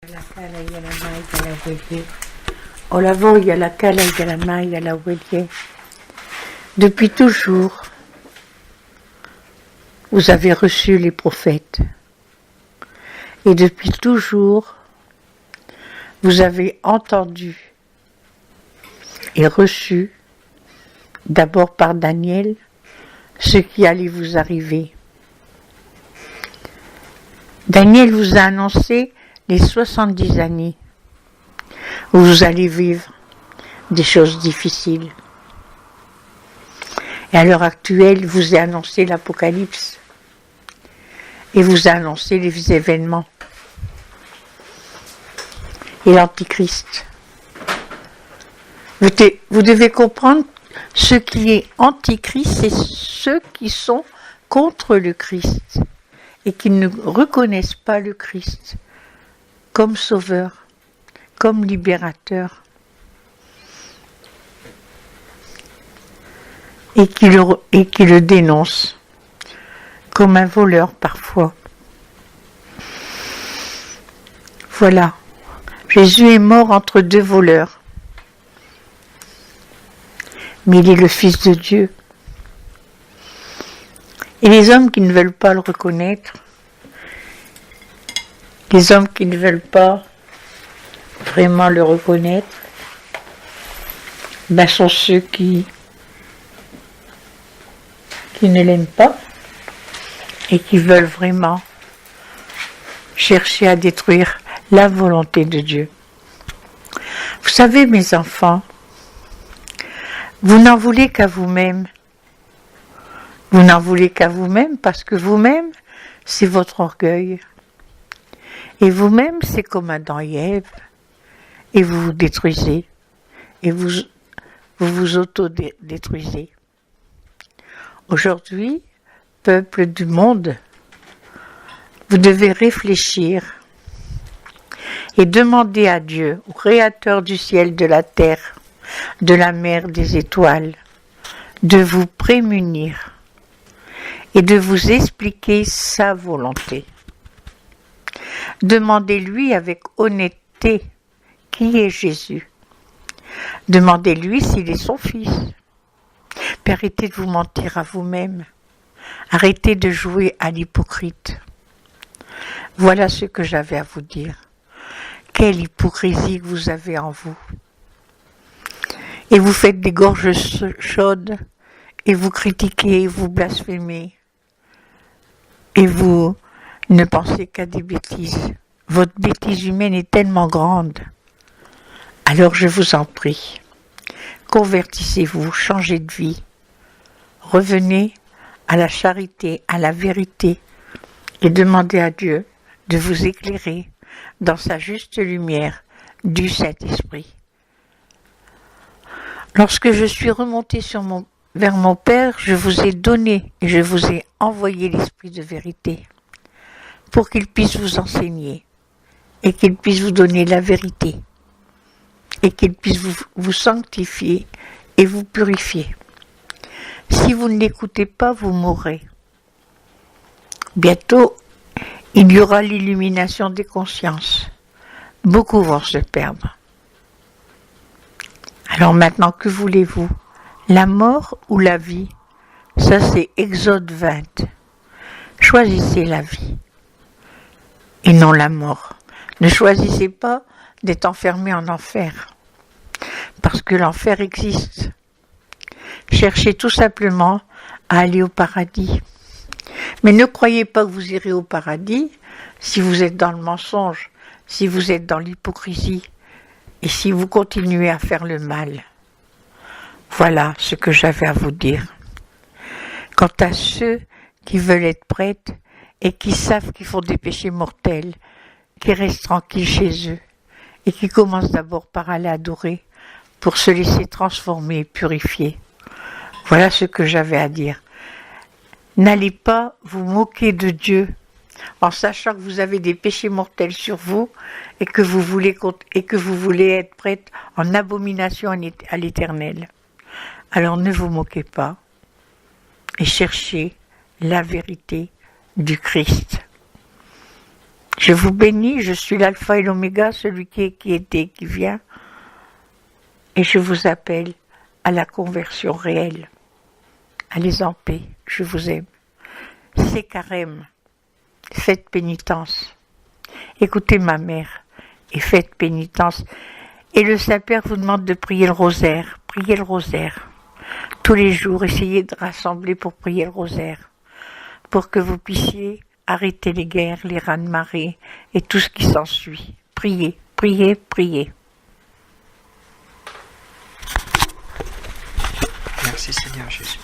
La cala y a la maille, à la voilier. En l'avant, il y a la cala, il y a la maille, à la voilier. Depuis toujours, vous avez reçu les prophètes. Et depuis toujours, vous avez entendu et reçu, d'abord par Daniel, ce qui allait vous arriver. Daniel vous a annoncé les 70 années où vous allez vivre des choses difficiles. Et à l'heure actuelle, vous a annoncé l'Apocalypse et vous a annoncé les événements et l'Antichrist. Vous devez comprendre ce qui est Antichrist, c'est ceux qui sont contre le Christ et qui ne reconnaissent pas le Christ comme sauveur, comme libérateur, et qui le dénoncent comme un voleur parfois. Voilà, Jésus est mort entre deux voleurs, mais il est le Fils de Dieu. Et les hommes qui ne veulent pas le reconnaître, les hommes qui ne veulent pas vraiment le reconnaître, sont ceux qui ne l'aiment pas et qui veulent vraiment chercher à détruire la volonté de Dieu. Vous savez, mes enfants, vous n'en voulez qu'à vous-même. Vous n'en voulez qu'à vous-même parce que vous-même, c'est votre orgueil. Et vous-même, c'est comme Adam et Ève. Et vous vous détruisez. Et vous vous auto-détruisez. Aujourd'hui, peuple du monde, vous devez réfléchir et demander à Dieu, au Créateur du ciel, de la terre, de la mer, des étoiles, de vous prémunir et de vous expliquer sa volonté. Demandez-lui avec honnêteté qui est Jésus. Demandez-lui s'il est son fils. Puis arrêtez de vous mentir à vous-même. Arrêtez de jouer à l'hypocrite. Voilà ce que j'avais à vous dire. Quelle hypocrisie que vous avez en vous. Et vous faites des gorges chaudes, et vous critiquez, et vous blasphémez, et vous ne pensez qu'à des bêtises. Votre bêtise humaine est tellement grande. Alors je vous en prie, convertissez-vous, changez de vie, revenez à la charité, à la vérité, et demandez à Dieu de vous éclairer dans sa juste lumière du Saint-Esprit. Lorsque je suis remontée vers mon Père, je vous ai donné et je vous ai envoyé l'Esprit de vérité pour qu'il puisse vous enseigner et qu'il puisse vous donner la vérité et qu'il puisse vous sanctifier et vous purifier. Si vous ne l'écoutez pas, vous mourrez. Bientôt, il y aura l'illumination des consciences. Beaucoup vont se perdre. Alors maintenant, que voulez-vous? La mort ou la vie? Ça, c'est Exode 20. Choisissez la vie et non la mort. Ne choisissez pas d'être enfermé en enfer, parce que l'enfer existe. Cherchez tout simplement à aller au paradis. Mais ne croyez pas que vous irez au paradis si vous êtes dans le mensonge, si vous êtes dans l'hypocrisie et si vous continuez à faire le mal. Voilà ce que j'avais à vous dire. Quant à ceux qui veulent être prêtres et qui savent qu'ils font des péchés mortels, qui restent tranquilles chez eux et qui commencent d'abord par aller adorer pour se laisser transformer et purifier. Voilà ce que j'avais à dire. N'allez pas vous moquer de Dieu en sachant que vous avez des péchés mortels sur vous et que vous voulez être prête en abomination à l'Éternel. Alors ne vous moquez pas et cherchez la vérité du Christ. Je vous bénis, je suis l'alpha et l'oméga, celui qui est, qui était, qui vient. Et je vous appelle à la conversion réelle. Allez en paix, je vous aime. C'est carême, faites pénitence. Écoutez ma mère et faites pénitence. Et le Saint-Père vous demande de prier le rosaire. Priez le rosaire. Tous les jours, essayez de rassembler pour prier le rosaire. Pour que vous puissiez arrêter les guerres, les raz-de-marée et tout ce qui s'ensuit. Priez, priez, priez. Merci Seigneur Jésus.